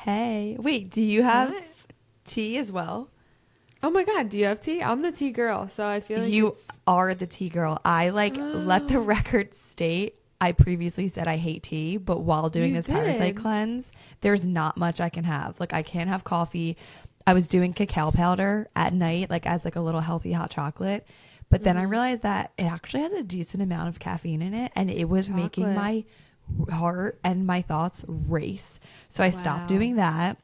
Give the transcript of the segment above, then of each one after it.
Hey. Wait, do you have What? tea as well? Oh my God, do you have tea? I'm the tea girl, so I feel like You are the tea girl. I let the record state. I previously said I hate tea, but while doing You this parasite did? cleanse, there's not much I can have. Like I can't have coffee. I was doing cacao powder at night, like as like a little healthy hot chocolate. But then I realized that it actually has a decent amount of caffeine in it, and it was making Chocolate. my heart and my thoughts race. So I stopped Wow. doing that.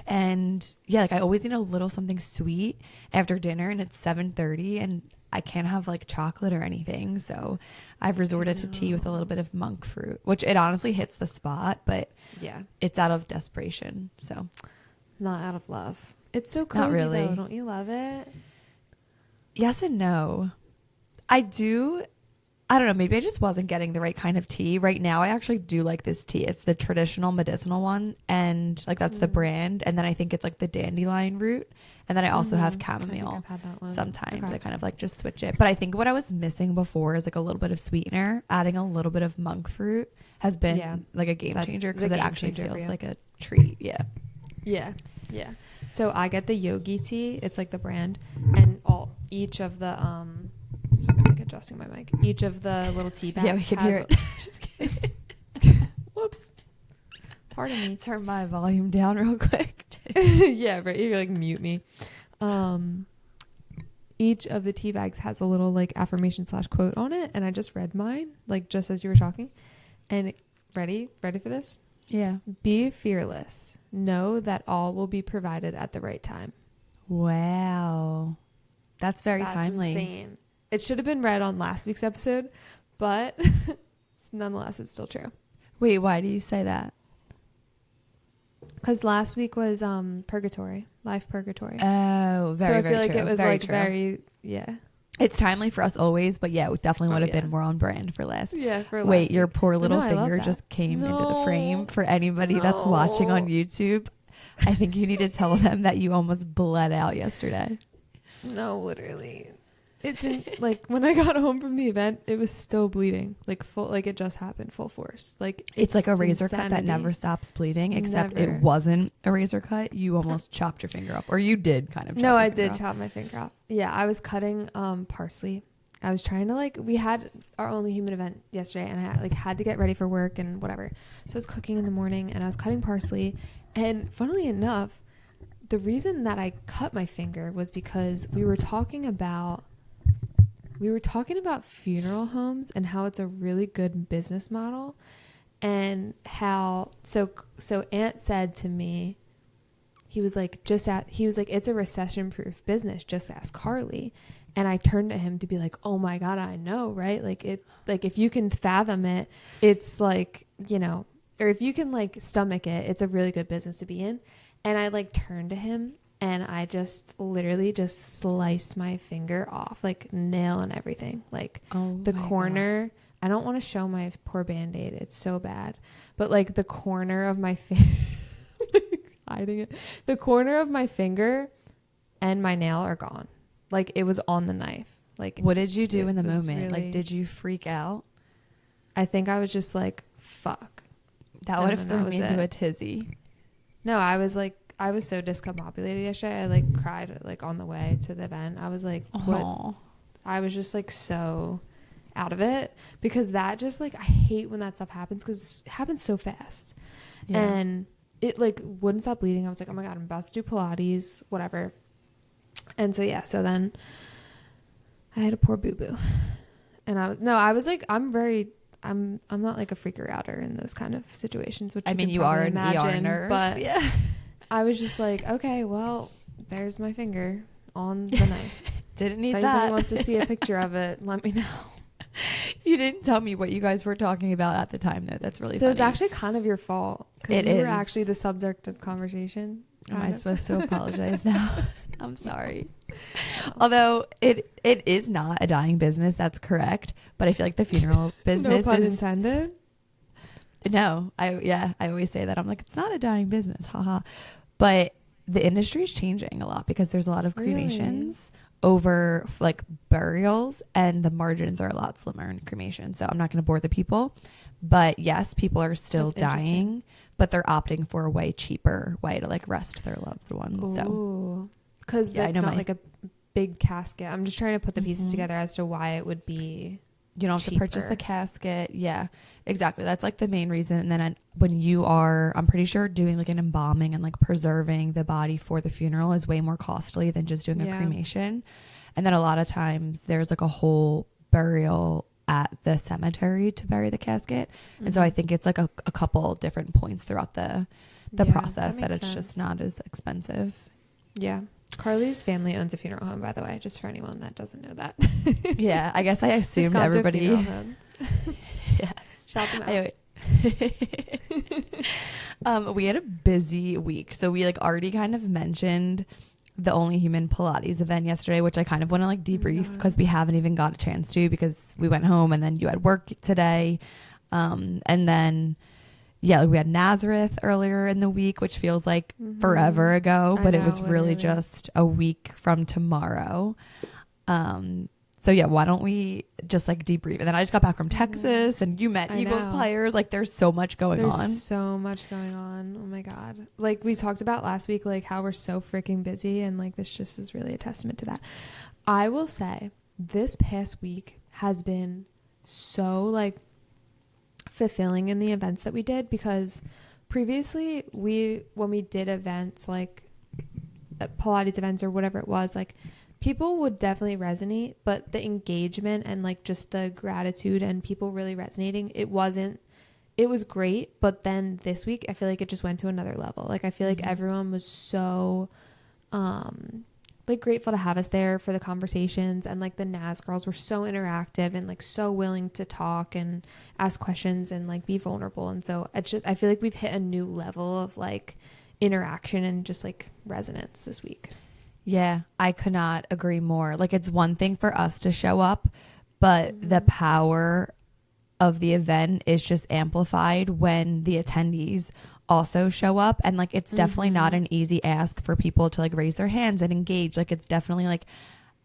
And yeah, like I always need a little something sweet after dinner, and it's 7:30 and I can't have like chocolate or anything. So I've resorted to tea with a little bit of monk fruit, which it honestly hits the spot, but Yeah, it's out of desperation. So not out of love. It's so cozy Not really. though. Don't you love it? yes and no. I do. I don't know. Maybe I just wasn't getting the right kind of tea. Right now, I actually do like this tea. It's the traditional medicinal one. And like that's the brand. And then I think it's like the dandelion root. And then I also have I think chamomile I've had that one. sometimes. Okay. I kind of like just switch it. But I think what I was missing before is like a little bit of sweetener. Adding a little bit of monk fruit has been Yeah. like a game That's changer a because it game actually changer for feels you. like a treat. Yeah. Yeah, yeah. So I get the yogi tea. It's like the brand, and each of the Sorry, I'm like adjusting my mic. Each of the little tea bags. Yeah, we can has hear it. Just kidding. Whoops. Pardon me. Turn my volume down real quick. Yeah, right. You're like mute me. Each of the tea bags has a little like affirmation / quote on it, and I just read mine like just as you were talking. And ready for this? Yeah. Be fearless. Know that all will be provided at the right time. Wow. That's very timely. Insane. It should have been read on last week's episode, but nonetheless, it's still true. Wait, why do you say that? Because last week was purgatory, life purgatory. Oh, very, so I very feel like true. it was very like true. very, yeah. It's timely for us always, but yeah, it definitely would have yeah. been more on brand for last. Yeah, for last Wait, week. your poor But little no, I love finger that. just came into the No. frame. For anybody that's watching on No. YouTube, I think you need to tell them that you almost bled out yesterday. No, literally. It didn't, like, when I got home from the event, it was still bleeding. Like, full, like, it just happened, full force. Like, It's like a razor cut that insanity. never stops bleeding, except Never. it wasn't a razor cut. You almost chopped your finger off, or you did kind of chop No, your I finger did off. chop my finger off. Yeah, I was cutting parsley. I was trying to like, we had our Only Human event yesterday, and I like had to get ready for work and whatever. So I was cooking in the morning, and I was cutting parsley. And funnily enough, the reason that I cut my finger was because we were talking about funeral homes and how it's a really good business model, and how so Aunt said to me, he was like, it's a recession proof business, just ask Karli. And I turned to him to be like, oh my God, I know, right? Like if you can fathom it, it's like, you know, or if you can like stomach it, it's a really good business to be in. And I like turned to him, and I just literally just sliced my finger off, like nail and everything. Like the corner, I don't want to show my poor Band-Aid. It's so bad. But like the corner of my finger, hiding it, the corner of my finger and my nail are gone. Like it was on the knife. Like, What did you do in the was moment? really- Like, did you freak out? I think I was just like, fuck. That And would have then thrown that me was into it. a tizzy. No, I was so discombobulated yesterday. I like cried like on the way to the event. I was like, what? Aw. I was just like so out of it, because that just like, I hate when that stuff happens, because it happens so fast. Yeah. And it like wouldn't stop bleeding. I was like, oh my God, I'm about to do Pilates, whatever. And so, yeah, so then I had a poor boo-boo. And I was like, I'm not like a freaker outer in those kind of situations, which I mean, can you are probably an ER imagine, nurse. but Yeah. I was just like, okay, well, there's my finger on the knife. Didn't If need anybody that. wants to see a picture of it, let me know. You didn't tell me what you guys were talking about at the time, though. That's really So funny. it's actually kind of your fault, because It you is. were actually the subject of conversation. Am I kind of. supposed to apologize now? I'm sorry. Although it is not a dying business, that's correct. But I feel like the funeral business No pun is. intended. No, I always say that. I'm like, it's not a dying business, haha. But the industry is changing a lot, because there's a lot of Really? cremations over like burials, and the margins are a lot slimmer in cremation. So I'm not going to bore the people, but yes, people are still dying, but they're opting for a way cheaper way to like rest their loved ones. So because yeah, it's not like a big casket. I'm just trying to put the pieces together as to why it would be. You don't have to purchase the casket. Yeah, exactly. That's like the main reason. And then when you are, I'm pretty sure doing like an embalming and like preserving the body for the funeral is way more costly than just doing a cremation. And then a lot of times there's like a whole burial at the cemetery to bury the casket. And so I think it's like a couple different points throughout the process that it's just not as expensive. Yeah. Karli's family owns a funeral home, by the way, just for anyone that doesn't know that. Yeah, I guess I assumed everybody. Yeah, shout them out. We had a busy week, so we like already kind of mentioned the Only Human Pilates event yesterday, which I kind of want to like debrief because we haven't even got a chance to, because we went home and then you had work today, and then. Yeah, like we had Nazareth earlier in the week, which feels like forever ago, but it was really just a week from tomorrow. So yeah, why don't we just like debrief? And then I just got back from Texas, and you met Eagles players. Like there's so much going on. There's so much going on. Oh my God. Like we talked about last week, like how we're so freaking busy, and like this just is really a testament to that. I will say this past week has been so like fulfilling in the events that we did, because previously when we did events like Pilates events or whatever it was, like people would definitely resonate, but the engagement and like just the gratitude and people really resonating, it was great. But then this week I feel like it just went to another level. Like I feel like everyone was so like grateful to have us there for the conversations, and like the Naz girls were so interactive and like so willing to talk and ask questions and like be vulnerable. And so it's just, I feel like we've hit a new level of like interaction and just like resonance this week. Yeah, I could not agree more. Like it's one thing for us to show up, but the power of the event is just amplified when the attendees also show up. And like it's definitely not an easy ask for people to like raise their hands and engage. Like it's definitely like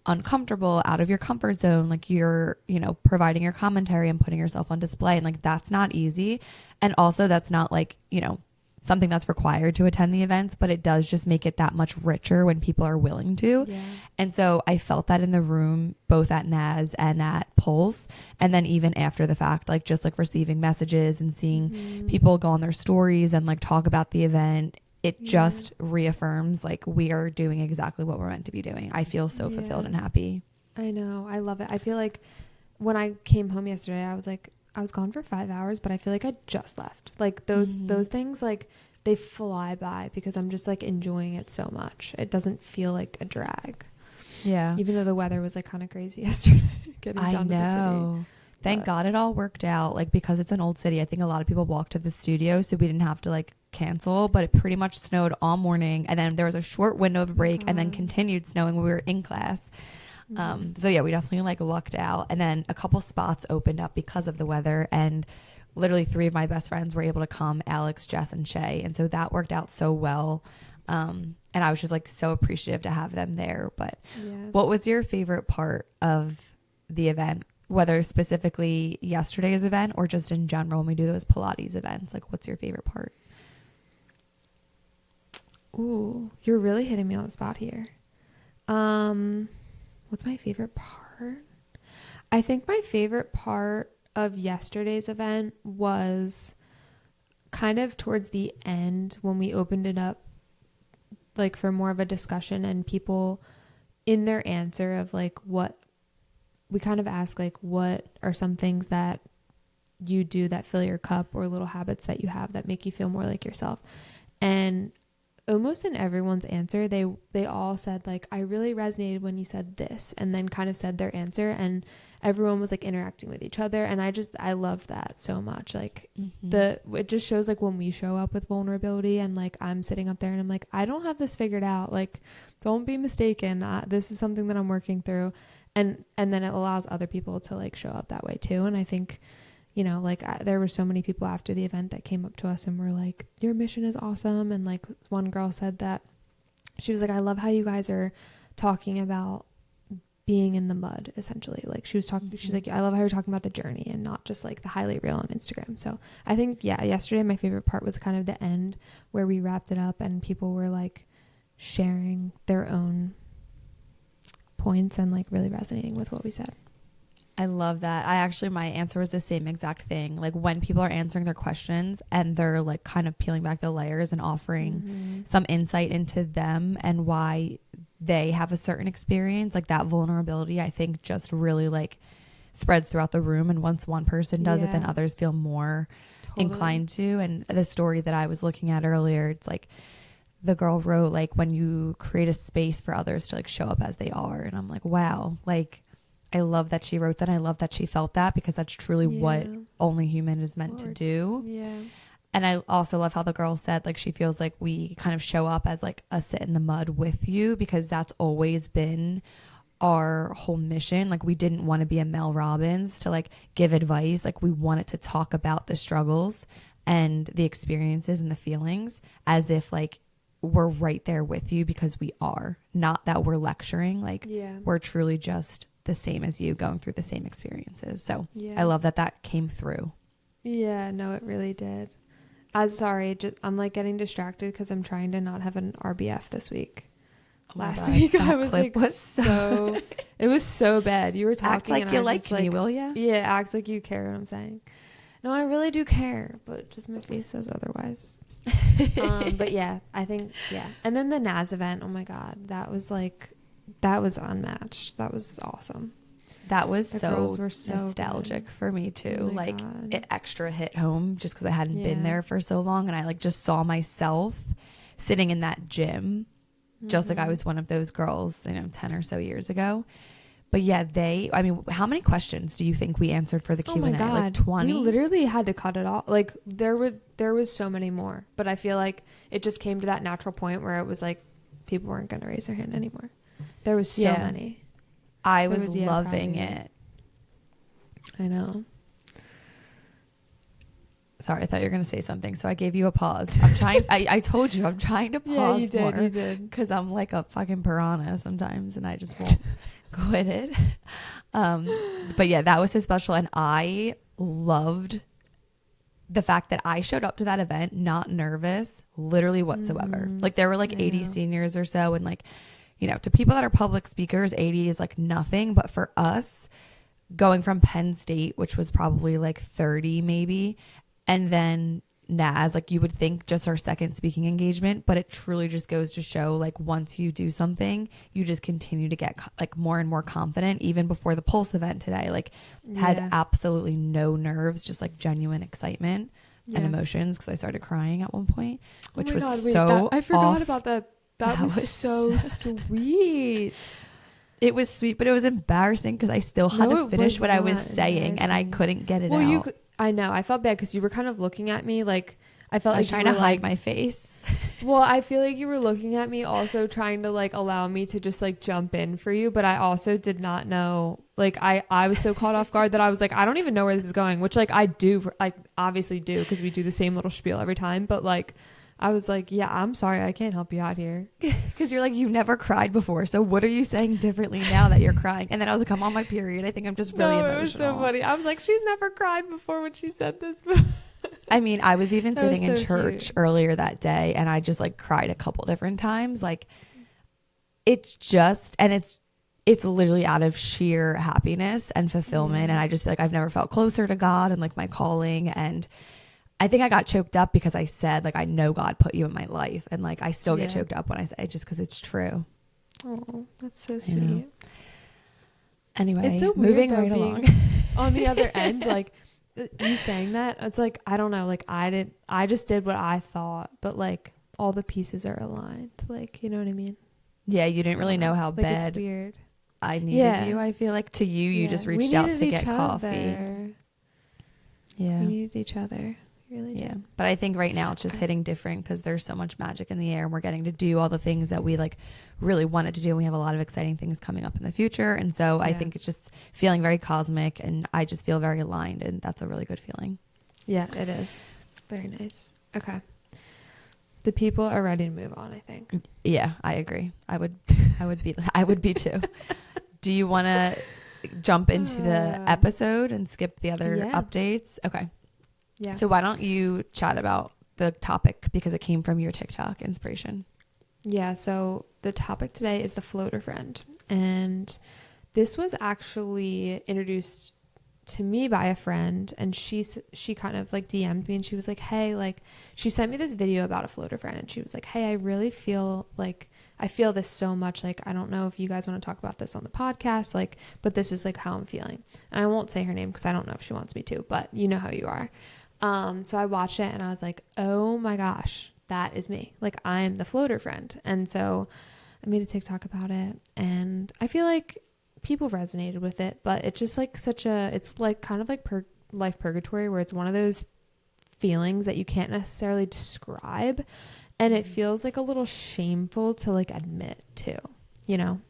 uncomfortable, out of your comfort zone. Like you're, you know, providing your commentary and putting yourself on display, and like that's not easy. And also that's not like, you know, something that's required to attend the events, but it does just make it that much richer when people are willing to. Yeah. And so I felt that in the room, both at Naz and at Pulse. And then even after the fact, like just like receiving messages and seeing people go on their stories and like talk about the event, it just reaffirms like we are doing exactly what we're meant to be doing. I feel so fulfilled and happy. I know. I love it. I feel like when I came home yesterday, I was like, I was gone for 5 hours, but I feel like I just left. Like those things, like they fly by because I'm just like enjoying it so much. It doesn't feel like a drag. Yeah. Even though the weather was like kind of crazy yesterday. Getting down to the city. Thank God it all worked out. Like because it's an old city, I think a lot of people walked to the studio, so we didn't have to like cancel, but it pretty much snowed all morning. And then there was a short window of break and then continued snowing when we were in class. So yeah, we definitely like lucked out. And then a couple spots opened up because of the weather, and literally 3 of my best friends were able to come, Alex, Jess, and Shay. And so that worked out so well. And I was just like so appreciative to have them there. But what was your favorite part of the event, whether specifically yesterday's event or just in general when we do those Pilates events? Like what's your favorite part? Ooh, you're really hitting me on the spot here. What's my favorite part? I think my favorite part of yesterday's event was kind of towards the end when we opened it up like for more of a discussion, and people in their answer of like what we kind of asked, like what are some things that you do that fill your cup, or little habits that you have that make you feel more like yourself. And almost in everyone's answer, they all said like, I really resonated when you said this, and then kind of said their answer, and everyone was like interacting with each other. And I loved that so much. Like it just shows like when we show up with vulnerability, and like I'm sitting up there and I'm like, I don't have this figured out. Like, don't be mistaken. This is something that I'm working through. And then it allows other people to like show up that way too. And I think, you know, like there were so many people after the event that came up to us and were like, your mission is awesome. And like one girl said that she was like, I love how you guys are talking about being in the mud, essentially. Like she was talking, she's like, I love how you're talking about the journey and not just like the highlight reel on Instagram. So I think, yeah, yesterday my favorite part was kind of the end where we wrapped it up and people were like sharing their own points and like really resonating with what we said. I love that. My answer was the same exact thing. Like when people are answering their questions and they're like kind of peeling back the layers and offering some insight into them and why they have a certain experience, like that vulnerability, I think just really like spreads throughout the room. And once one person does it, then others feel more inclined to. And the story that I was looking at earlier, it's like the girl wrote like when you create a space for others to like show up as they are. And I'm like, wow, like I love that she wrote that. I love that she felt that because that's truly what Only Human is meant to do. Yeah. And I also love how the girl said, like, she feels like we kind of show up as like a sit in the mud with you because that's always been our whole mission. Like we didn't want to be a Mel Robbins to like give advice. Like we wanted to talk about the struggles and the experiences and the feelings as if like we're right there with you because we are, not that we're lecturing. Like we're truly just the same as you going through the same experiences. So I love that that came through. Yeah, no, it really did. I'm like getting distracted because I'm trying to not have an RBF this week. Last week I was like so it was so bad. You were talking act like and you I like me, will ya? Yeah, act like you care what I'm saying. No, I really do care, but just my face says otherwise. But yeah, I think and then the Naz event, oh my god, that was unmatched. That was awesome. That was the so girls were so nostalgic good. for me too. Oh like god. it extra hit home just because I hadn't been there for so long, and I like just saw myself sitting in that gym just like I was one of those girls, 10 or so years ago. But yeah, how many questions do you think we answered for the Q&A? Oh my god, like 20? We literally had to cut it off. Like there was so many more, but I feel like it just came to that natural point where it was like people weren't going to raise their hand anymore. There was so many. I was loving it. I know. Sorry, I thought you were going to say something, so I gave you a pause. I'm trying. I told you I'm trying to pause more. You did. Because I'm like a fucking piranha sometimes, and I just won't quit it. But yeah, that was so special, and I loved the fact that I showed up to that event not nervous, literally whatsoever. Like there were like 80 seniors or so, and like, to people that are public speakers, 80 is like nothing. But for us, going from Penn State, which was probably like 30 maybe, and then Naz, like you would think just our second speaking engagement, but it truly just goes to show like once you do something, you just continue to get like more and more confident. Even before the Pulse event today, like had absolutely no nerves, just like genuine excitement and emotions, because I started crying at one point, which was I forgot about that. That was so sweet. It was sweet, but it was embarrassing because I still had to finish what I was saying and I couldn't get it out. I know. I felt bad because you were kind of looking at me like I felt I was like trying to hide my face. Well, I feel like you were looking at me also trying to like allow me to just like jump in for you, but I also did not know. Like I was so caught off guard that I was like, I don't even know where this is going, which like I do, like obviously do, because we do the same little spiel every time, but like I was like, yeah, I'm sorry, I can't help you out here. Because you're like, you've never cried before, so what are you saying differently now that you're crying? And then I was like, I'm on my period. I think I'm just really emotional. It was so funny. I was like, she's never cried before when she said this. I mean, I was even sitting in church earlier that day, and I just like cried a couple different times. Like, it's just, and it's literally out of sheer happiness and fulfillment. And I just feel like I've never felt closer to God and like my calling. And I think I got choked up because I said, like, I know God put you in my life. And like, I still get choked up when I say it just because it's true. Oh, that's so sweet. Anyway, it's so moving weird, right along. On the other end, like you saying that, it's like, I don't know, like I just did what I thought, but like all the pieces are aligned. Like, you know what I mean? Yeah, you didn't really know how like bad it's weird. I needed you. I feel like to you just reached out to get coffee. Yeah. We needed each other. Really do. Yeah, but I think right now it's just hitting different because there's so much magic in the air, and we're getting to do all the things that we like really wanted to do, and we have a lot of exciting things coming up in the future. And so I think it's just feeling very cosmic, and I just feel very aligned, and that's a really good feeling. Yeah, it is. Very nice. Okay. The people are ready to move on, I think. Yeah, I agree. I would be too. Do you want to jump into the episode and skip the other updates? Okay. Yeah. So why don't you chat about the topic, because it came from your TikTok inspiration. Yeah. So the topic today is the floater friend. And this was actually introduced to me by a friend, and she kind of like DM'd me, and she was like, hey, like, she sent me this video about a floater friend, and she was like, hey, I really feel like I feel this so much. Like, I don't know if you guys want to talk about this on the podcast, like, but this is like how I'm feeling. And I won't say her name because I don't know if she wants me to, but you know how you are. So I watched it and I was like, oh my gosh, that is me. Like, I'm the floater friend. And so I made a TikTok about it, and I feel like people resonated with it, but it's just like it's like kind of like life purgatory, where it's one of those feelings that you can't necessarily describe, and it feels like a little shameful to like admit to, you know?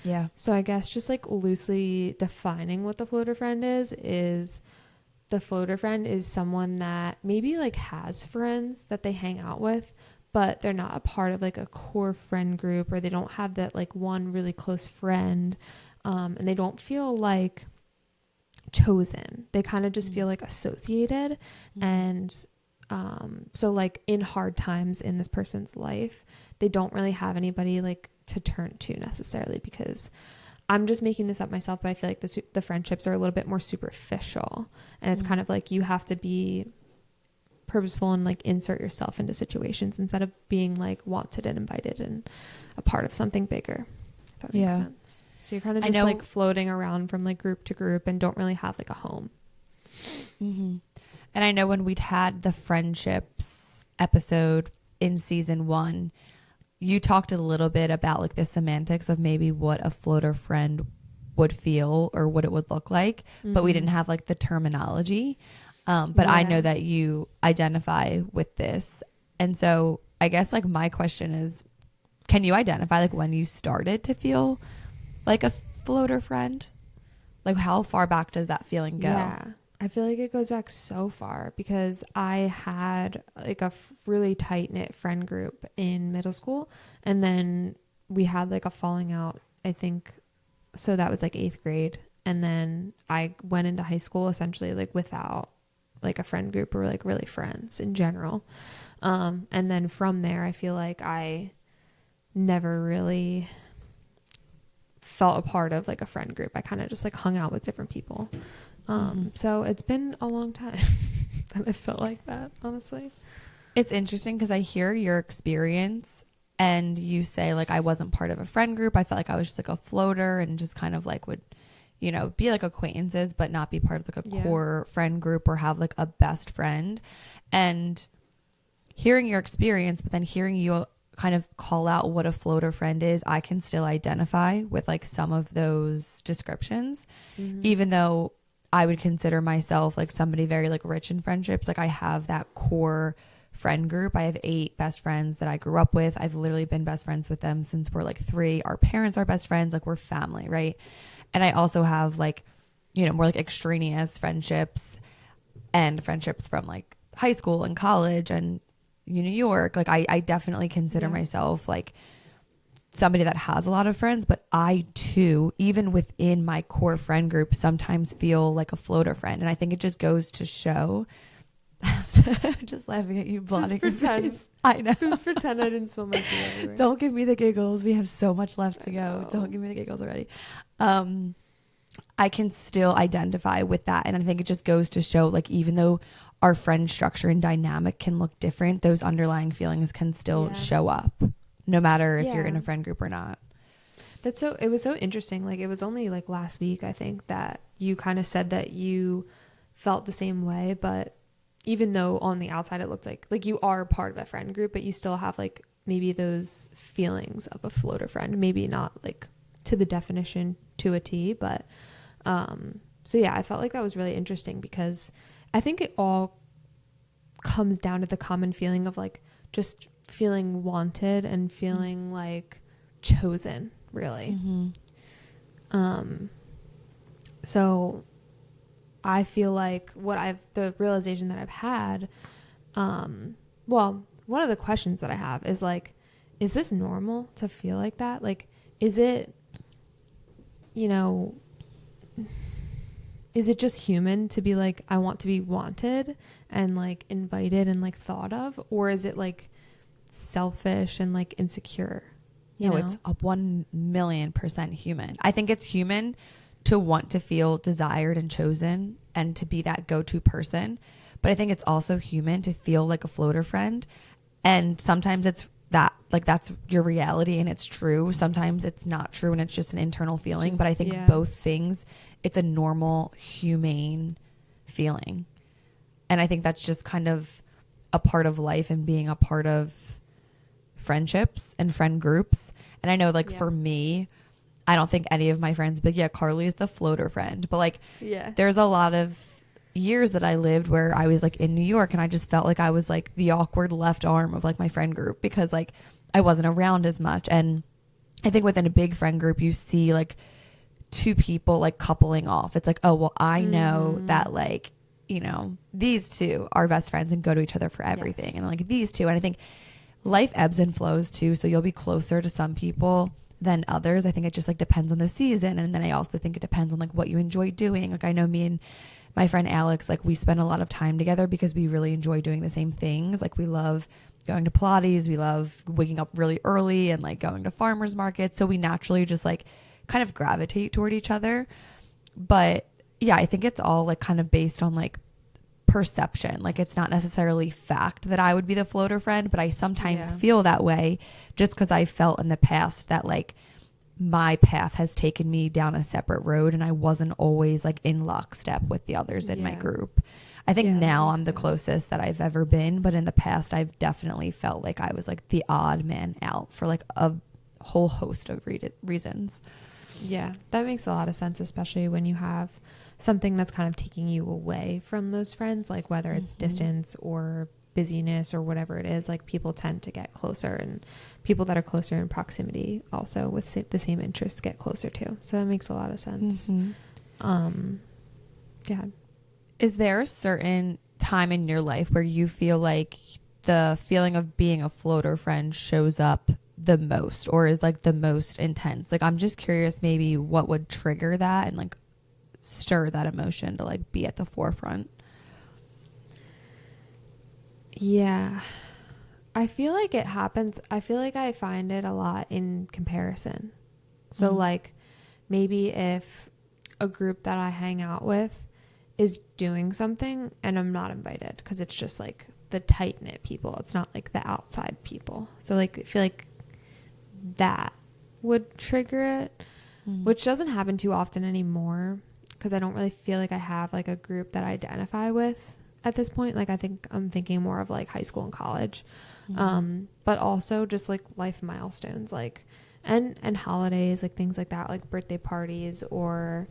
Yeah. So I guess just like loosely defining what the floater friend is the floater friend is someone that maybe like has friends that they hang out with, but they're not a part of like a core friend group, or they don't have that like one really close friend. And they don't feel like chosen. They kind of just feel like associated. And so like in hard times in this person's life, they don't really have anybody like to turn to necessarily, because I'm just making this up myself, but I feel like the friendships are a little bit more superficial, and it's kind of like you have to be purposeful and like insert yourself into situations instead of being like wanted and invited and a part of something bigger. If that makes sense. So you're kind of just like floating around from like group to group and don't really have like a home. Mm-hmm. And I know when we'd had the friendships episode in season 1, you talked a little bit about like the semantics of maybe what a floater friend would feel or what it would look like, but we didn't have like the terminology. But I know that you identify with this. And so I guess like my question is, can you identify like when you started to feel like a floater friend? Like, how far back does that feeling go? Yeah, I feel like it goes back so far, because I had like a really tight knit friend group in middle school, and then we had like a falling out, I think. So that was like 8th grade. And then I went into high school essentially like without like a friend group or like really friends in general. And then from there, I feel like I never really felt a part of like a friend group. I kind of just like hung out with different people. So it's been a long time that I felt like that, honestly. It's interesting because I hear your experience, and you say like, I wasn't part of a friend group. I felt like I was just like a floater and just kind of like would, you know, be like acquaintances, but not be part of like a core friend group or have like a best friend. And hearing your experience, but then hearing you kind of call out what a floater friend is, I can still identify with like some of those descriptions, even though I would consider myself like somebody very like rich in friendships. Like, I have that core friend group. I have 8 best friends that I grew up with. I've literally been best friends with them since we're like 3. Our parents are best friends. Like, we're family, right? And I also have like, you know, more like extraneous friendships and friendships from like high school and college and New York. Like, I definitely consider myself like somebody that has a lot of friends, but I too, even within my core friend group, sometimes feel like a floater friend. And I think it just goes to show. I'm just laughing at you, blotting your face. I know. Just pretend I didn't spill my tea everywhere. Don't give me the giggles. We have so much left to go. Don't give me the giggles already. I can still identify with that. And I think it just goes to show, like, even though our friend structure and dynamic can look different, those underlying feelings can still show up, no matter if you're in a friend group or not. It was so interesting. Like, it was only like last week, I think, that you kind of said that you felt the same way, but even though on the outside it looked like you are part of a friend group, but you still have like maybe those feelings of a floater friend, maybe not like to the definition to a T, but so yeah, I felt like that was really interesting, because I think it all comes down to the common feeling of like just feeling wanted and feeling like chosen, really. So I feel like the realization that I've had, well, one of the questions that I have is like, is this normal to feel like that? Like, is it you know, is it just human to be like, I want to be wanted and like invited and like thought of? Or is it like selfish and like insecure? No, it's a 1,000,000% human. I think it's human to want to feel desired and chosen and to be that go-to person. But I think it's also human to feel like a floater friend. And sometimes it's that, like, that's your reality and it's true. Sometimes it's not true and it's just an internal feeling. But I think both things, it's a normal, humane feeling. And I think that's just kind of a part of life and being a part of friendships and friend groups. And I know, like, for me, I don't think any of my friends, but yeah, Karli is the floater friend. But like, there's a lot of years that I lived where I was like in New York and I just felt like I was like the awkward left arm of like my friend group because like I wasn't around as much. And I think within a big friend group, you see like two people like coupling off. It's like, oh, well, I know that, like, you know, these two are best friends and go to each other for everything. And like these two, and I think life ebbs and flows too. So you'll be closer to some people than others. I think it just like depends on the season. And then I also think it depends on like what you enjoy doing. Like I know me and my friend Alex, like we spend a lot of time together because we really enjoy doing the same things. Like we love going to Pilates. We love waking up really early and like going to farmers markets. So we naturally just like kind of gravitate toward each other. But yeah, I think it's all like kind of based on like perception. Like it's not necessarily fact that I would be the floater friend, but I sometimes feel that way just because I felt in the past that like my path has taken me down a separate road and I wasn't always like in lockstep with the others in my group. I think now I'm the closest that I've ever been, but in the past I've definitely felt like I was like the odd man out for like a whole host of reasons. Yeah, that makes a lot of sense, especially when you have something that's kind of taking you away from those friends, like whether it's distance or busyness or whatever it is. Like people tend to get closer, and people that are closer in proximity also with the same interests get closer too. So that makes a lot of sense. Yeah. Is there a certain time in your life where you feel like the feeling of being a floater friend shows up the most or is like the most intense? Like I'm just curious maybe what would trigger that and like stir that emotion to like be at the forefront. Yeah, I feel like it happens. I feel like I find it a lot in comparison. So like maybe if a group that I hang out with is doing something and I'm not invited because it's just like the tight knit people. It's not like the outside people. So like I feel like that would trigger it, which doesn't happen too often anymore because I don't really feel like I have like a group that I identify with at this point. Like I think I'm thinking more of like high school and college, but also just like life milestones, like and holidays, like things like that, like birthday parties or,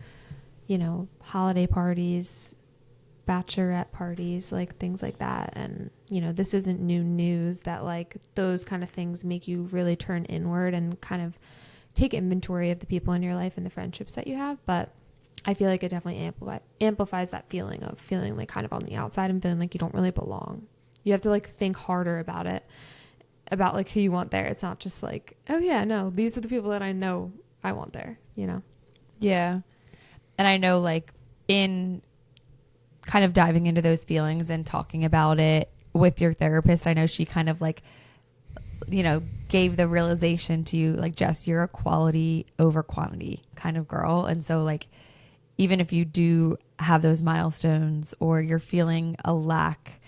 you know, holiday parties, bachelorette parties, like things like that. And, you know, this isn't new news that like those kind of things make you really turn inward and kind of take inventory of the people in your life and the friendships that you have. But I feel like it definitely amplifies that feeling of feeling like kind of on the outside and feeling like you don't really belong. You have to like think harder about it, about like who you want there. It's not just like, oh yeah, no, these are the people that I know I want there, you know? Yeah. And I know like in kind of diving into those feelings and talking about it with your therapist, I know she kind of like, you know, gave the realization to you, like, Jess, you're a quality over quantity kind of girl. And so like, even if you do have those milestones or you're feeling a lack,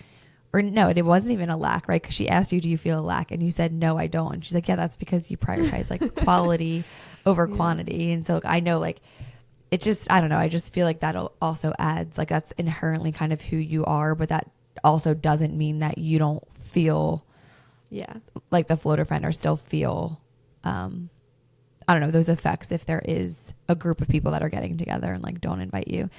or no, it wasn't even a lack, right? Because she asked you, do you feel a lack? And you said, no, I don't. And she's like, yeah, that's because you prioritize like quality over quantity. And so I know like, it just, I don't know. I just feel like that also adds, like that's inherently kind of who you are, but that also doesn't mean that you don't feel like the floater friend or still feel, I don't know, those effects if there is a group of people that are getting together and like don't invite you.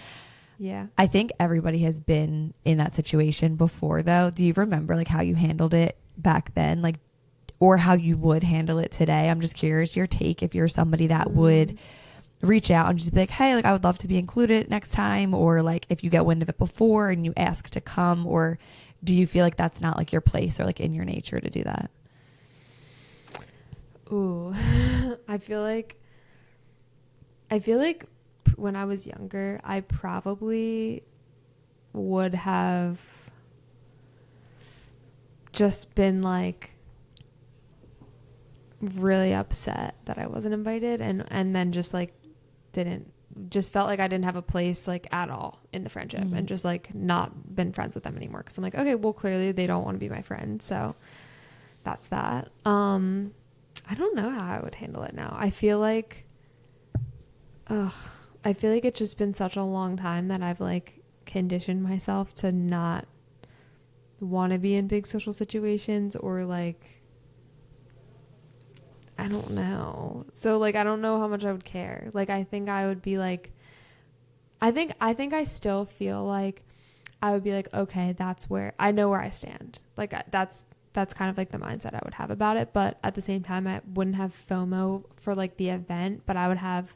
Yeah. I think everybody has been in that situation before though. Do you remember like how you handled it back then? Like, or how you would handle it today? I'm just curious your take if you're somebody that would reach out and just be like, hey, like I would love to be included next time. Or like if you get wind of it before and you ask to come, or do you feel like that's not like your place or like in your nature to do that? Ooh, I feel like I feel like when I was younger, I probably would have just been like really upset that I wasn't invited, and then just like just felt like I didn't have a place like at all in the friendship, and just like not been friends with them anymore, because I'm like, okay, well, clearly they don't want to be my friend, so that's that. I don't know how I would handle it now. I feel like it's just been such a long time that I've like conditioned myself to not want to be in big social situations, or like, I don't know. So like, I don't know how much I would care. Like, I think I would be like, I think I still feel like I would be like, okay, that's where I know where I stand. Like, that's kind of like the mindset I would have about it. But at the same time, I wouldn't have FOMO for like the event, but I would have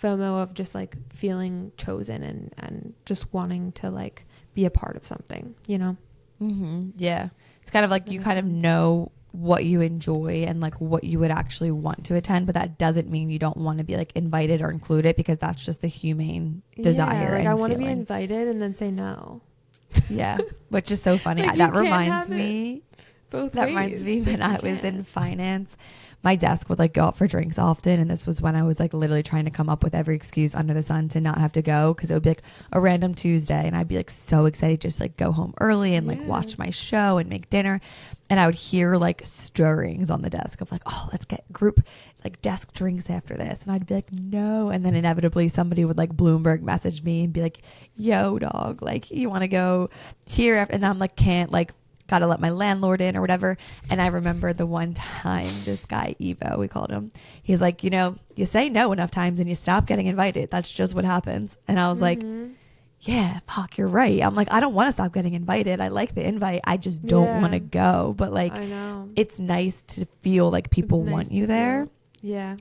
FOMO of just like feeling chosen and just wanting to like be a part of something, you know? Yeah. It's kind of like you kind of know what you enjoy and like what you would actually want to attend, but that doesn't mean you don't want to be like invited or included, because that's just the humane desire. Like, and I want to feeling. be invited and then say no. Yeah. Which is so funny. Like, That reminds me. Both That ways. reminds me Like, when I was in finance, my desk would like go out for drinks often. And this was when I was like literally trying to come up with every excuse under the sun to not have to go. Cause it would be like a random Tuesday and I'd be like so excited just like go home early and like watch my show and make dinner. And I would hear like stirrings on the desk of like, oh, let's get group like desk drinks after this. And I'd be like, no. And then inevitably somebody would like Bloomberg message me and be like, yo dog, like you want to go here? And then I'm like, can't, like, got to let my landlord in or whatever. And I remember the one time this guy, Evo, we called him, he's like, you know, you say no enough times and you stop getting invited. That's just what happens. And I was like, yeah, fuck, you're right. I'm like, I don't want to stop getting invited. I like the invite. I just don't want to go. But like, I know. It's nice to feel like people want you there. Yeah.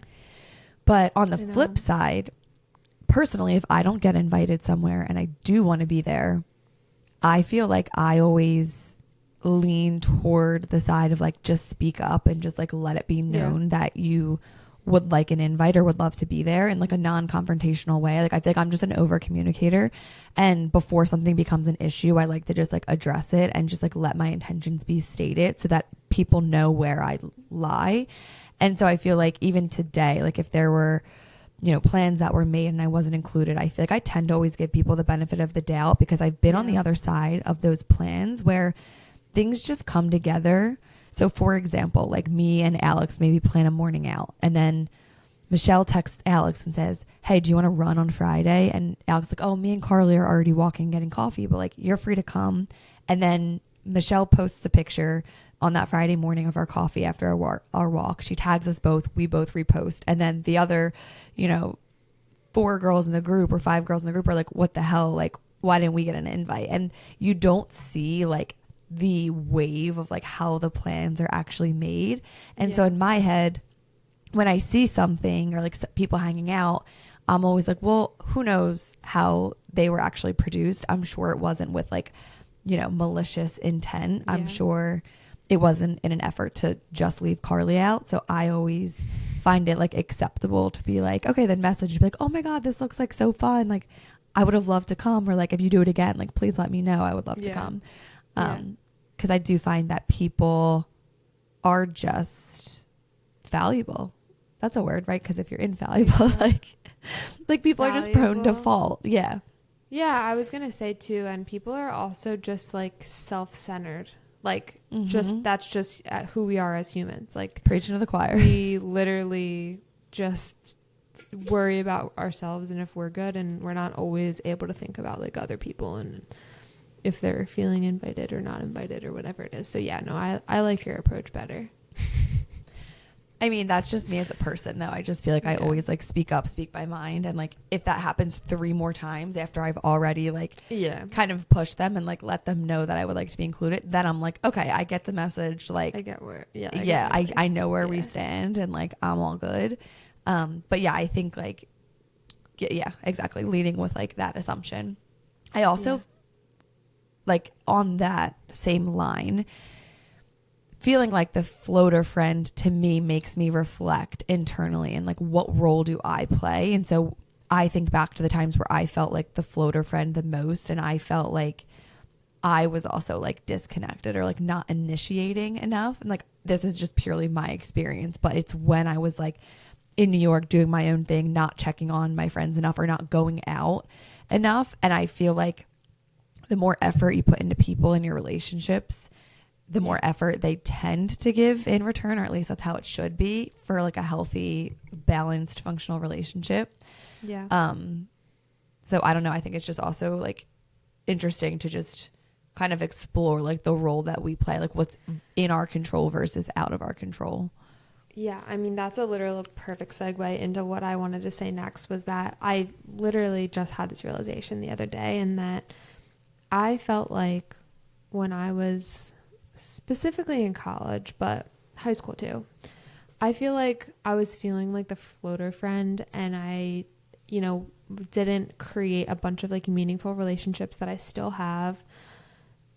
But on the flip side, personally, if I don't get invited somewhere and I do want to be there, I feel like I always lean toward the side of like, just speak up and just like let it be known that you would like an invite or would love to be there in like a non-confrontational way. Like, I feel like I'm just an over communicator, and before something becomes an issue, I like to just like address it and just like let my intentions be stated so that people know where I lie. And so I feel like even today, like if there were, you know, plans that were made and I wasn't included, I feel like I tend to always give people the benefit of the doubt, because I've been on the other side of those plans where things just come together. So for example, like me and Alex maybe plan a morning out, and then Michelle texts Alex and says, hey, do you want to run on Friday? And Alex is like, oh, me and Carly are already walking, getting coffee, but like, you're free to come. And then Michelle posts a picture on that Friday morning of our coffee after our walk. She tags us both. We both repost. And then the other, you know, 4 girls in the group or 5 girls in the group are like, what the hell? Like, why didn't we get an invite? And you don't see like the wave of like how the plans are actually made. And so in my head, when I see something or like people hanging out, I'm always like, well, who knows how they were actually produced? I'm sure it wasn't with like, you know, malicious intent. I'm sure it wasn't in an effort to just leave Carly out. So I always find it like acceptable to be like, okay, then message, be like, oh my God, this looks like so fun. Like, I would have loved to come, or like, if you do it again, like, please let me know. I would love to come. Because I do find that people are just valuable. That's a word, right? Because if you're infallible, like people are just prone to fault. Yeah. Yeah, I was gonna say too, and people are also just like self-centered. Like, just that's just who we are as humans. Like, preaching to the choir. We literally just worry about ourselves and if we're good, and we're not always able to think about like other people and if they're feeling invited or not invited or whatever it is. So yeah, no, I like your approach better. I mean, that's just me as a person, though. I just feel like I always like speak up, speak my mind. And like, if that happens 3 more times after I've already like kind of pushed them and like let them know that I would like to be included, then I'm like, okay, I get the message. Like, I get where, I know where we stand, and like, I'm all good. But yeah, I think like, yeah, exactly. Leading with like that assumption. I also like on that same line, feeling like the floater friend to me makes me reflect internally and like, what role do I play? And so I think back to the times where I felt like the floater friend the most, and I felt like I was also like disconnected or like not initiating enough. And like, this is just purely my experience, but it's when I was like in New York doing my own thing, not checking on my friends enough or not going out enough. And I feel like the more effort you put into people in your relationships, the more effort they tend to give in return, or at least that's how it should be for like a healthy, balanced, functional relationship. Yeah. So I don't know. I think it's just also like interesting to just kind of explore like the role that we play, like what's in our control versus out of our control. Yeah, I mean, that's a literal perfect segue into what I wanted to say next, was that I literally just had this realization the other day, and that I felt like when I was specifically in college, but high school too, I feel like I was feeling like the floater friend, and I, you know, didn't create a bunch of like meaningful relationships that I still have.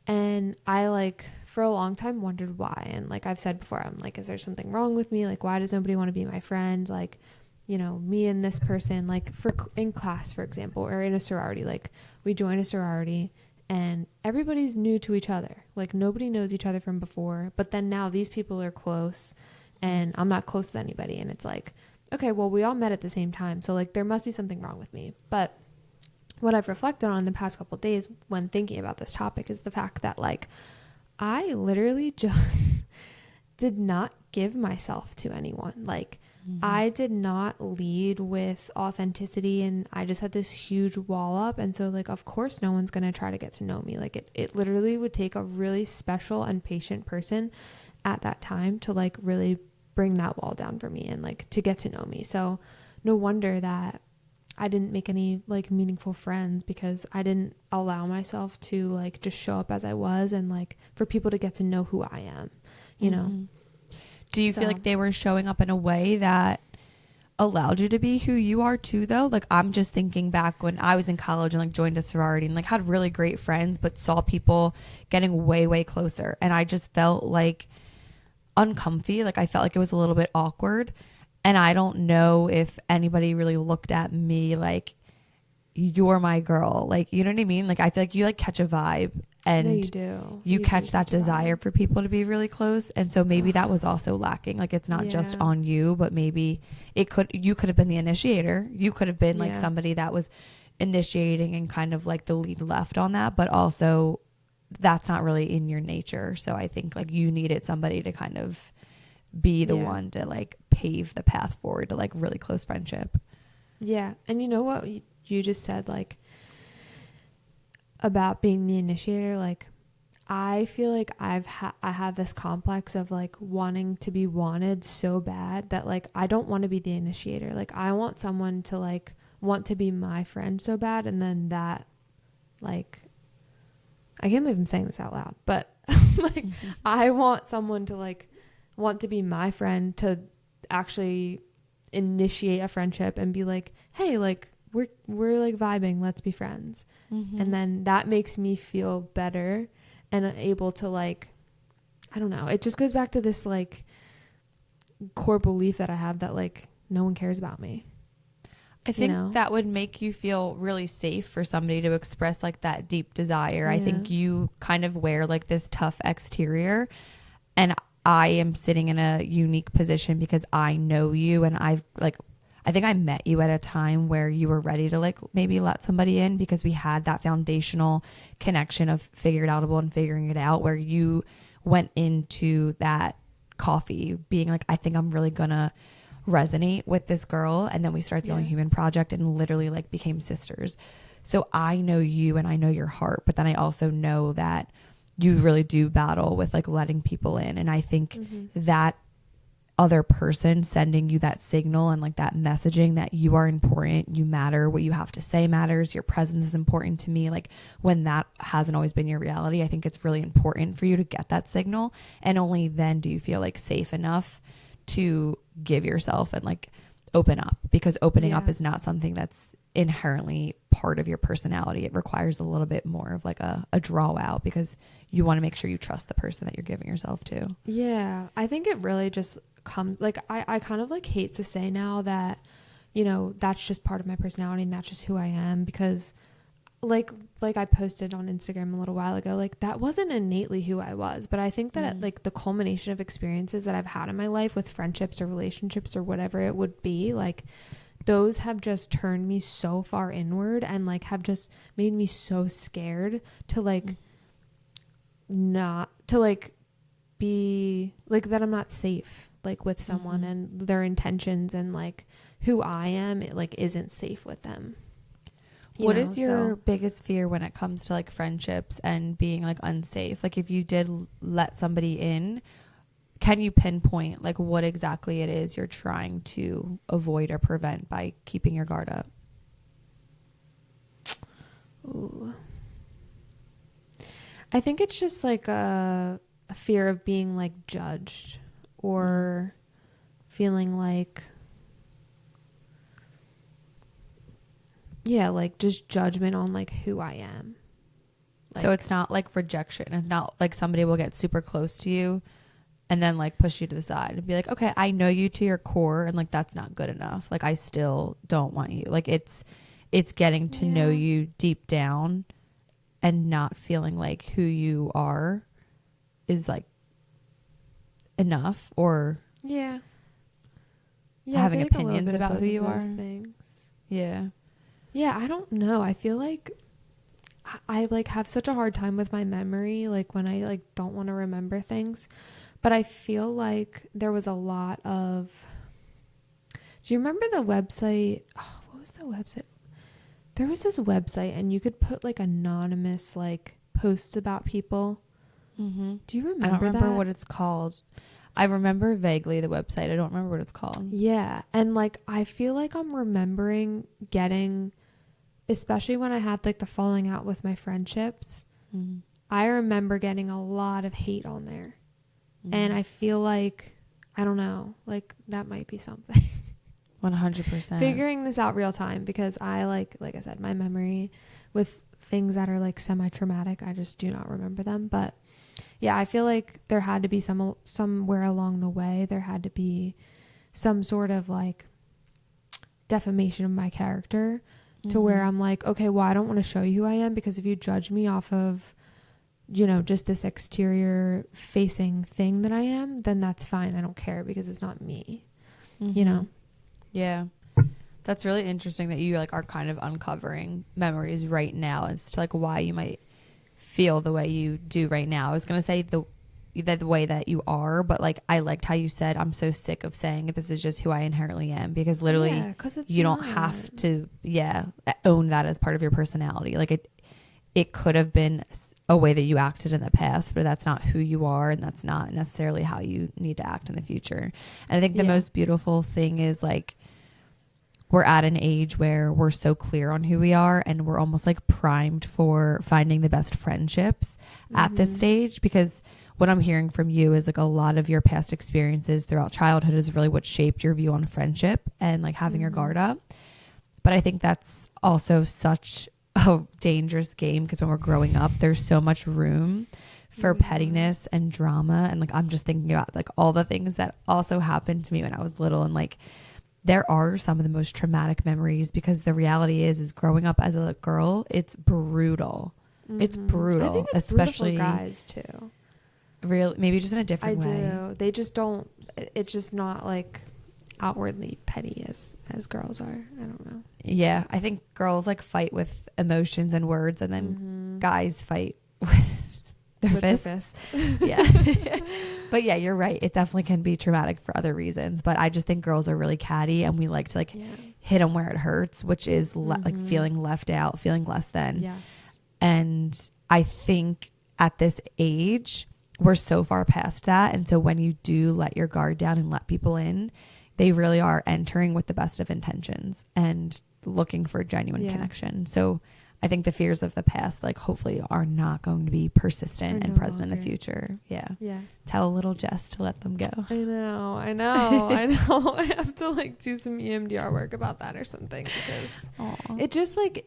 And I like for a long time wondered why. And like I've said before, I'm like, is there something wrong with me? Like, why does nobody want to be my friend? Like, you know, me and this person, like for in class, for example, or in a sorority, like we join a sorority and everybody's new to each other. Like nobody knows each other from before, but then now these people are close and I'm not close with anybody. And it's like, okay, well, we all met at the same time. So like there must be something wrong with me. But what I've reflected on in the past couple of days when thinking about this topic is the fact that like I literally just did not give myself to anyone. Like I did not lead with authenticity, and I just had this huge wall up. And so like, of course, no one's going to try to get to know me. Like it literally would take a really special and patient person at that time to like really bring that wall down for me and like to get to know me. So no wonder that I didn't make any like meaningful friends, because I didn't allow myself to like just show up as I was, and like for people to get to know who I am, you know? Do you feel like they were showing up in a way that allowed you to be who you are too, though? Like I'm just thinking back when I was in college and like joined a sorority and like had really great friends, but saw people getting way, way closer. And I just felt like uncomfy. Like I felt like it was a little bit awkward. And I don't know if anybody really looked at me like, you're my girl. Like, you know what I mean? Like, I feel like you like catch a vibe, and no, you do. You catch that desire for people to be really close. And so maybe that was also lacking. Like, it's not just on you, but maybe you could have been the initiator. You could have been like somebody that was initiating and kind of like the lead left on that, but also that's not really in your nature. So I think like you needed somebody to kind of be the one to like pave the path forward to like really close friendship. Yeah. And you know what you just said, like about being the initiator, like I feel like I have this complex of like wanting to be wanted so bad that like I don't want to be the initiator. Like I want someone to like want to be my friend so bad, and then that like I can't believe I'm saying this out loud, but like I want someone to like want to be my friend, to actually initiate a friendship and be like, hey, like we're like vibing, let's be friends. And then that makes me feel better and able to like, I don't know, it just goes back to this like core belief that I have that like no one cares about me. I think that would make you feel really safe for somebody to express like that deep desire. I think you kind of wear like this tough exterior, and I am sitting in a unique position because I know you, and I think I met you at a time where you were ready to like maybe let somebody in, because we had that foundational connection of figure it outable and figuring it out, where you went into that coffee being like, I think I'm really gonna resonate with this girl. And then we started the Only Human Project and literally like became sisters. So I know you and I know your heart, but then I also know that you really do battle with like letting people in. And I think that other person sending you that signal and like that messaging that you are important, you matter, what you have to say matters, your presence is important to me. Like when that hasn't always been your reality, I think it's really important for you to get that signal. And only then do you feel like safe enough to give yourself and like open up, because opening up is not something that's inherently part of your personality. It requires a little bit more of like a draw out, because you want to make sure you trust the person that you're giving yourself to. Yeah. I think it really just comes like, I kind of like hate to say now that, you know, that's just part of my personality and that's just who I am. Because like I posted on Instagram a little while ago, like that wasn't innately who I was, but I think that like the culmination of experiences that I've had in my life with friendships or relationships or whatever it would be, like those have just turned me so far inward and like have just made me so scared to like not to like be like that I'm not safe like with someone and their intentions and like who I am, it like isn't safe with them. What is your biggest fear when it comes to like friendships and being like unsafe? Like if you did let somebody in, can you pinpoint like what exactly it is you're trying to avoid or prevent by keeping your guard up? Ooh. I think it's just like a fear of being like judged or feeling like, yeah, like just judgment on like who I am. Like, so it's not like rejection. It's not like somebody will get super close to you and then like push you to the side and be like, okay, I know you to your core and like that's not good enough. Like I still don't want you. Like it's getting to know you deep down and not feeling like who you are is like enough or having like opinions about who you are. Things. Yeah, I don't know. I feel like I like have such a hard time with my memory, like when I like don't want to remember things. But I feel like there was a lot of, do you remember the website? Oh, what was the website? There was this website and you could put like anonymous like posts about people. Do you remember? I don't remember that? what it's called. I remember vaguely the website. I don't remember what it's called. Yeah. And like, I feel like I'm remembering getting, especially when I had like the falling out with my friendships, I remember getting a lot of hate on there. And I feel like, I don't know, like that might be something. 100%. Figuring this out real time because I like I said, my memory with things that are like semi-traumatic, I just do not remember them. But yeah, I feel like there had to be somewhere along the way, there had to be some sort of like defamation of my character to where I'm like, okay, well, I don't want to show you who I am because if you judge me off of, you know, just this exterior facing thing that I am, then that's fine. I don't care because it's not me, you know? Yeah. That's really interesting that you like are kind of uncovering memories right now as to like why you might feel the way you do right now. I was going to say the way that you are, but like I liked how you said I'm so sick of saying this is just who I inherently am because literally you don't have to own that as part of your personality. Like it could have been a way that you acted in the past, but that's not who you are and that's not necessarily how you need to act in the future. And I think the most beautiful thing is like we're at an age where we're so clear on who we are and we're almost like primed for finding the best friendships at this stage, because what I'm hearing from you is like a lot of your past experiences throughout childhood is really what shaped your view on friendship and like having your guard up. But I think that's also such a dangerous game because when we're growing up, there's so much room for pettiness and drama. And like, I'm just thinking about like all the things that also happened to me when I was little. And like, there are some of the most traumatic memories because the reality is growing up as a girl, it's brutal. It's brutal. I think it's especially brutal for guys too. Real, maybe just in a different way. I do. They just don't, it's just not like outwardly petty as girls are. I don't know. Yeah. I think girls like fight with emotions and words and then guys fight with their fists. Yeah. But yeah, you're right. It definitely can be traumatic for other reasons. But I just think girls are really catty and we like to like hit them where it hurts, which is like feeling left out, feeling less than. Yes. And I think at this age, we're so far past that. And so when you do let your guard down and let people in, they really are entering with the best of intentions and looking for genuine connection. So I think the fears of the past, like hopefully are not going to be persistent and present in the future. Yeah. Yeah. Tell little Jess to let them go. I know. I have to like do some EMDR work about that or something because it just like,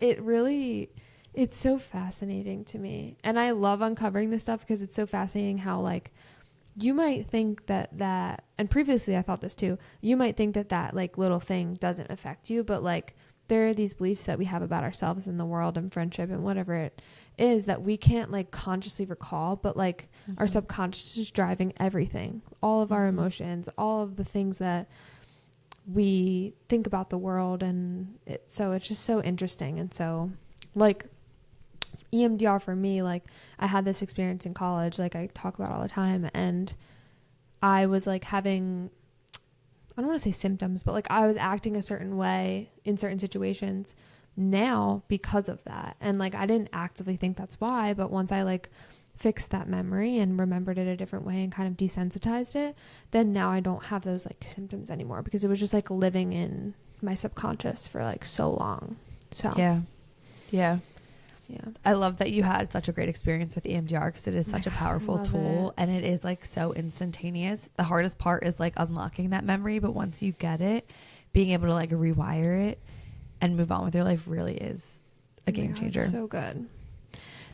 it's so fascinating to me. And I love uncovering this stuff because it's so fascinating how like you might think that, and previously I thought this too, you might think that like little thing doesn't affect you, but like there are these beliefs that we have about ourselves and the world and friendship and whatever it is that we can't like consciously recall, but like our subconscious is driving everything, all of our emotions, all of the things that we think about the world. And so it's just so interesting. And so like EMDR for me, like I had this experience in college, like I talk about all the time, and I was like having, I don't want to say symptoms, but like I was acting a certain way in certain situations now because of that. And like I didn't actively think that's why, but once I like fixed that memory and remembered it a different way and kind of desensitized it, then now I don't have those like symptoms anymore, because it was just like living in my subconscious for like so long. So yeah I love that you had such a great experience with EMDR, because it is such a powerful tool and it is like so instantaneous. The hardest part is like unlocking that memory, but once you get it, being able to like rewire it and move on with your life really is a game changer. It's so good.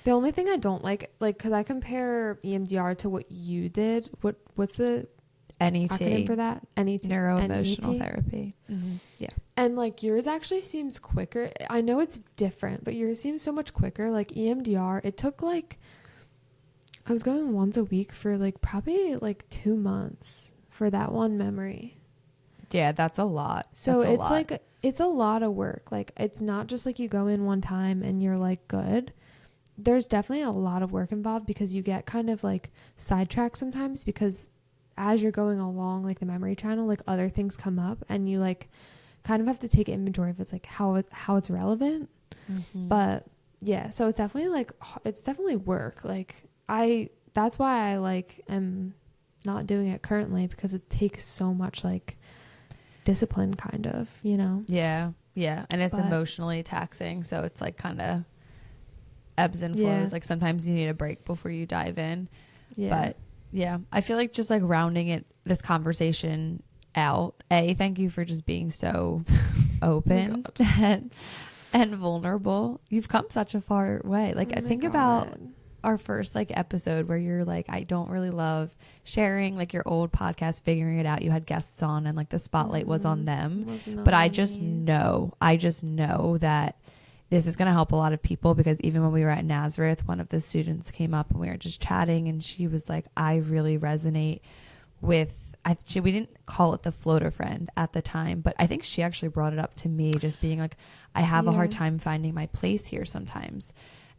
The only thing I don't like because I compare EMDR to what you did. What's the NET acronym for that? NET, neuro-emotional NET? therapy. Yeah. And like yours actually seems quicker. I know it's different, but yours seems so much quicker. Like EMDR, it took like, I was going once a week for like probably like 2 months for that one memory. Yeah, that's a lot. So it's like, it's a lot of work. Like it's not just like you go in one time and you're like good. There's definitely a lot of work involved, because you get kind of like sidetracked sometimes, because as you're going along like the memory channel, like other things come up and you like kind of have to take inventory of it's like how it's relevant. But yeah, so it's definitely work. Like that's why I like am not doing it currently, because it takes so much like discipline kind of, you know? Yeah. And it's emotionally taxing. So it's like kind of ebbs and flows. Yeah. Like sometimes you need a break before you dive in. Yeah. But yeah, I feel like just like rounding this conversation out, thank you for just being so open and vulnerable. You've come such a far way. Like I think about our first like episode where you're like, I don't really love sharing like your old podcast, figuring it out. You had guests on and like the spotlight was on them. But I just know that this is going to help a lot of people, because even when we were at Nazareth, one of the students came up and we were just chatting and she was like, I really resonate with, we didn't call it the floater friend at the time, but I think she actually brought it up to me, just being like, I have a hard time finding my place here sometimes.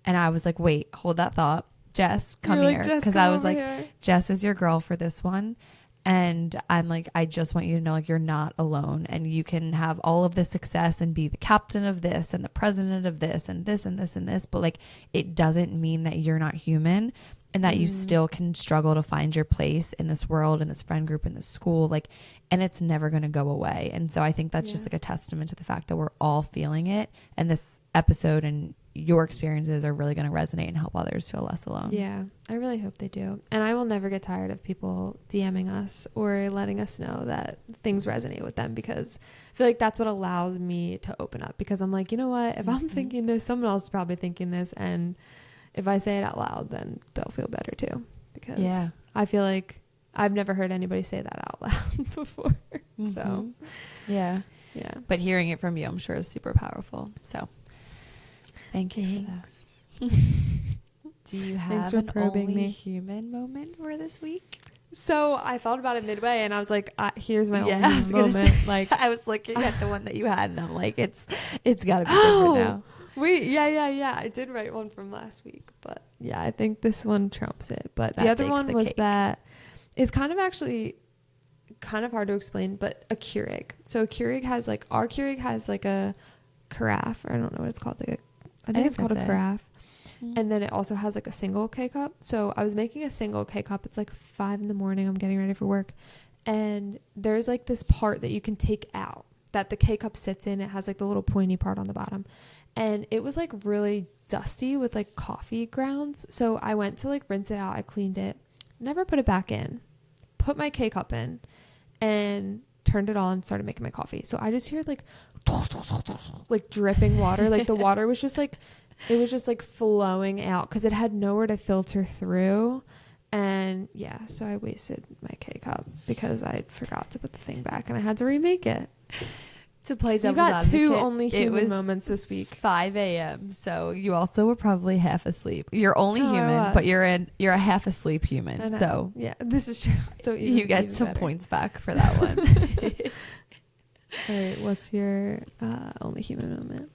And I was like, wait, hold that thought. Jess, come here. Because I was like, Jess is your girl for this one. And I'm like, I just want you to know, like, you're not alone, and you can have all of this success and be the captain of this and the president of this and this and this and this. But like, it doesn't mean that you're not human, and that you still can struggle to find your place in this world, in this friend group, in this school. Like, and it's never going to go away. And so I think that's just like a testament to the fact that we're all feeling it. And this episode and your experiences are really going to resonate and help others feel less alone. Yeah, I really hope they do. And I will never get tired of people DMing us or letting us know that things resonate with them, because I feel like that's what allows me to open up, because I'm like, you know what, if I'm thinking this, someone else is probably thinking this, and if I say it out loud, then they'll feel better too, because I feel like I've never heard anybody say that out loud before. So yeah, but hearing it from you, I'm sure, is super powerful. So thank you for that. Do you have an only human moment for this week? So I thought about it midway and I was like, here's my only human moment. Like, I was looking at the one that you had and I'm like, it's got to be different now. Yeah. I did write one from last week, but yeah, I think this one trumps it. But the other one was that it's kind of actually kind of hard to explain, but a Keurig. So a Keurig has like, our Keurig has like a carafe, or I don't know what it's called. Like I think it's called a carafe. And then it also has like a single K-cup. So I was making a single K-cup. It's like 5 a.m. I'm getting ready for work. And there's like this part that you can take out that the K-cup sits in. It has like the little pointy part on the bottom. And it was like really dusty with like coffee grounds. So I went to like rinse it out. I cleaned it. Never put it back in. Put my K-cup in and turned it on, started making my coffee. So I just hear like dripping water. Like the water was just like, it was just like flowing out because it had nowhere to filter through. And yeah, so I wasted my K-cup because I forgot to put the thing back and I had to remake it. To play So you devil's got advocate, two Only it Human was moments this week. 5 a.m. So you also were probably half asleep. You're only Oh, I human, but was. you're a half asleep human. I know. So Yeah, this is true. So you get even some better. points back for that one. All right, what's your Only Human moment?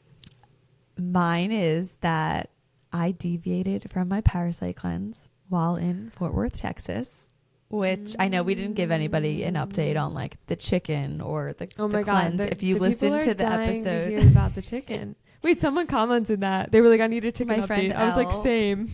Mine is that I deviated from my parasite cleanse while in Fort Worth, Texas, which I know we didn't give anybody an update on like the chicken or the, Oh the my God. cleanse. If you the listen people are to the dying episode, to hear about the chicken. Wait, someone commented that. They were like, I need a chicken My friend update. I was like, Elle. same.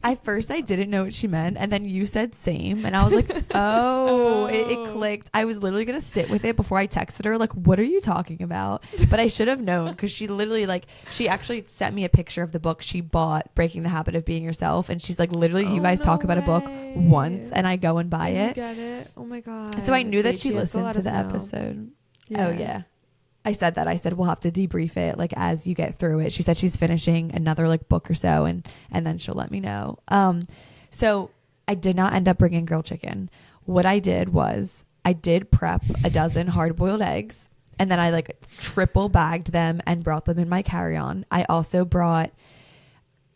at first I didn't know what she meant, and then you said same, and I was like, it clicked. I was literally gonna sit with it before I texted her, like, what are you talking about? But I should have known, because she literally, like, she actually sent me a picture of the book she bought, Breaking the Habit of Being Yourself, and she's like, literally, you guys talk about a book once, and I go and buy You it. get it? Oh my God. So I knew that Wait, she has to listened let to us the know. episode. Oh yeah. I said that. I said we'll have to debrief it like as you get through it. She said she's finishing another like book or so, and then she'll let me know. So I did not end up bringing grilled chicken. What I did was I did prep a dozen hard-boiled eggs, and then I like triple bagged them and brought them in my carry-on. I also brought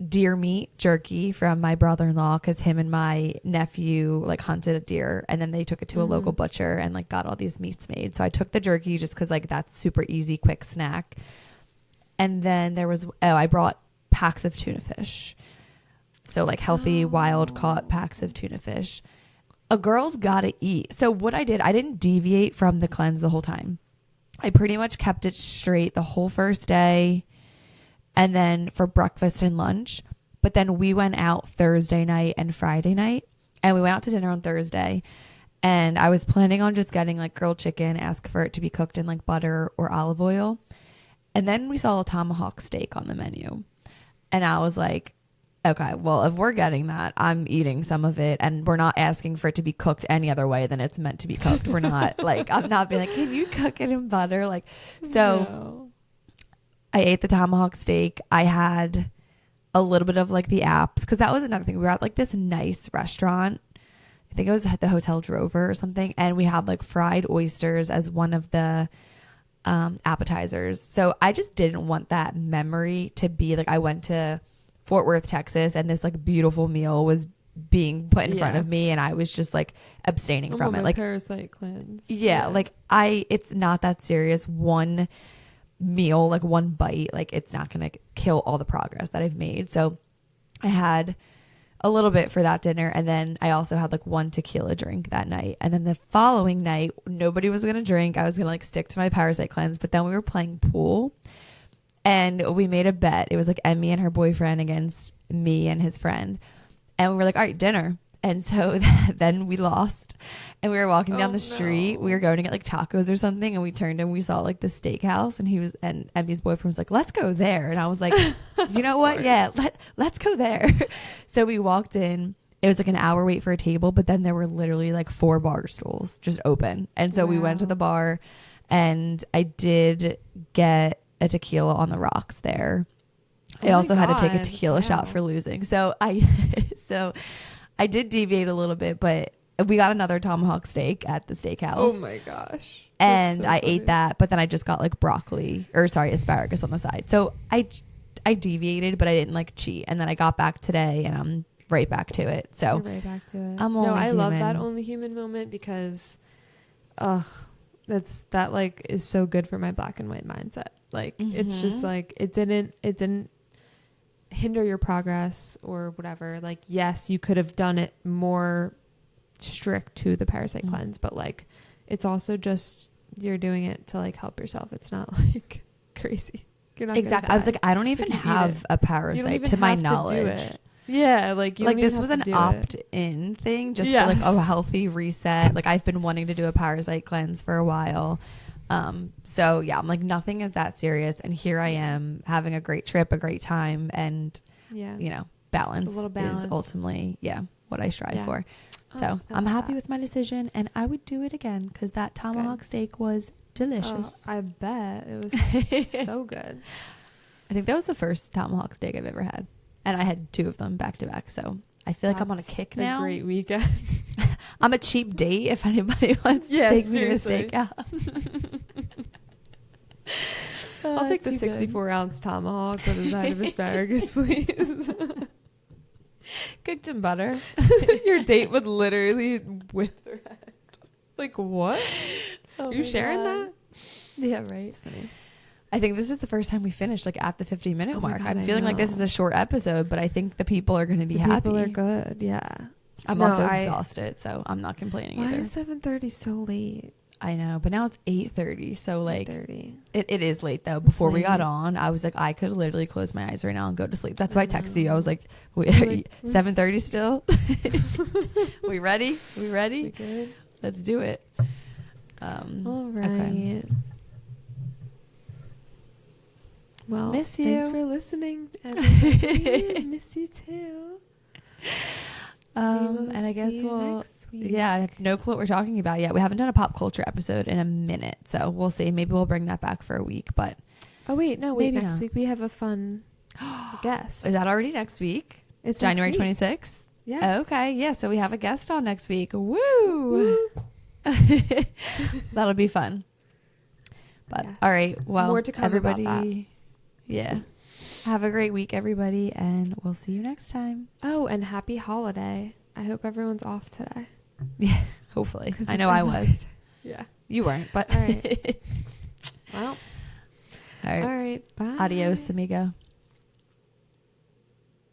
deer meat jerky from my brother-in-law, because him and my nephew like hunted a deer, and then they took it to a local butcher and like got all these meats made. So I took the jerky just because like that's super easy, quick snack. And then there was I brought packs of tuna fish, so like healthy wild caught packs of tuna fish. A girl's gotta eat. So what I did, I didn't deviate from the cleanse the whole time. I pretty much kept it straight the whole first day, and then for breakfast and lunch. But then we went out Thursday night and Friday night, and we went out to dinner on Thursday, and I was planning on just getting like grilled chicken, ask for it to be cooked in like butter or olive oil. And then we saw a tomahawk steak on the menu, and I was like, okay, well, if we're getting that, I'm eating some of it, and we're not asking for it to be cooked any other way than it's meant to be cooked. We're not like, I'm not being like, can you cook it in butter? Like, so No. I ate the tomahawk steak. I had a little bit of like the apps, because that was another thing. We were at like this nice restaurant. I think it was at the Hotel Drover or something. And we had like fried oysters as one of the appetizers. So I just didn't want that memory to be like I went to Fort Worth, Texas, and this like beautiful meal was being put in front of me, and I was just like abstaining from it. Like parasite cleanse. Yeah, like it's not that serious. One meal, like one bite, like it's not gonna kill all the progress that I've made. So I had a little bit for that dinner, and then I also had like one tequila drink that night. And then the following night, nobody was gonna drink. I was gonna like stick to my parasite cleanse, but then we were playing pool, and we made a bet. It was like Emmy and her boyfriend against me and his friend, and we were like, all right, dinner. And so then we lost, and we were walking down the street. We were going to get like tacos or something, and we turned and we saw like the steakhouse, and Emmy's boyfriend was like, let's go there. And I was like, you know what? Yeah, let's go there. So we walked in. It was like an hour wait for a table, but then there were literally like 4 bar stools just open. And so we went to the bar, and I did get a tequila on the rocks there. I also had to take a tequila shot for losing. So I did deviate a little bit, but we got another tomahawk steak at the steakhouse. Oh my gosh. And I ate that, but then I just got like asparagus on the side. So I deviated, but I didn't like cheat. And then I got back today, and I'm right back to it. So you're right back to it. I'm only I human. love that Only Human moment, because that like is so good for my black and white mindset. Like it's just like it didn't hinder your progress or whatever. Like, yes, you could have done it more strict to the parasite cleanse, but like it's also just you're doing it to like help yourself. It's not like crazy. You're not exactly. I was like, I don't even have a parasite to my knowledge. Yeah, like you like don't this even was have an to do opt-in thing, just for like a healthy reset. Like I've been wanting to do a parasite cleanse for a while. So yeah, I'm like, nothing is that serious, and here I am having a great trip, a great time, and you know, balance is ultimately what I strive for. So I'm happy with my decision, and I would do it again, because that tomahawk steak was delicious. I bet it was so good. I think that was the first tomahawk steak I've ever had, and I had 2 of them back to back, so I feel like I'm on a That's kick a now. great weekend. I'm a cheap date if anybody wants to take me to a steakhouse. I'll take the too good. 64-ounce tomahawk with a side of asparagus, please. Cooked in butter. Your date would literally whip their head. Like, what? Oh Are you my sharing God. that? Yeah, right. It's funny. I think this is the first time we finished like at the 50-minute Oh my mark. God, I'm I feeling like this know. is a short episode, but I think the people are going to be happy. People are good, yeah. I'm No, also exhausted, so I'm not complaining Why either. is 7:30 so late? I know, but now it's 8:30, so like 8:30. it is late though. Before we got late. on, I was like, I could literally close my eyes right now and go to sleep. That's why I texted you. I know. was like, You're like, 7:30 still? We ready? We ready? We good? Let's do it. All right. Okay. Well, Miss you. thanks for listening, everybody. Miss you too. And I guess see you we'll next week. yeah, I have no clue what we're talking about yet. We haven't done a pop culture episode in a minute, so we'll see. Maybe we'll bring that back for a week, but Oh wait, no, Maybe next not. week we have a fun guest. is that already next week? It's January next week. 26th? Yes. Okay, yeah, so we have a guest on next week. Woo! That'll be fun. But Yes. all right, well, More to come about everybody, yeah. Have a great week, everybody, and we'll see you next time. Oh, and happy holiday. I hope everyone's off today. Yeah, hopefully. 'Cause I it's know I was. Yeah. You weren't, but All right. Well. all right. All right. Bye. Adios, amigo.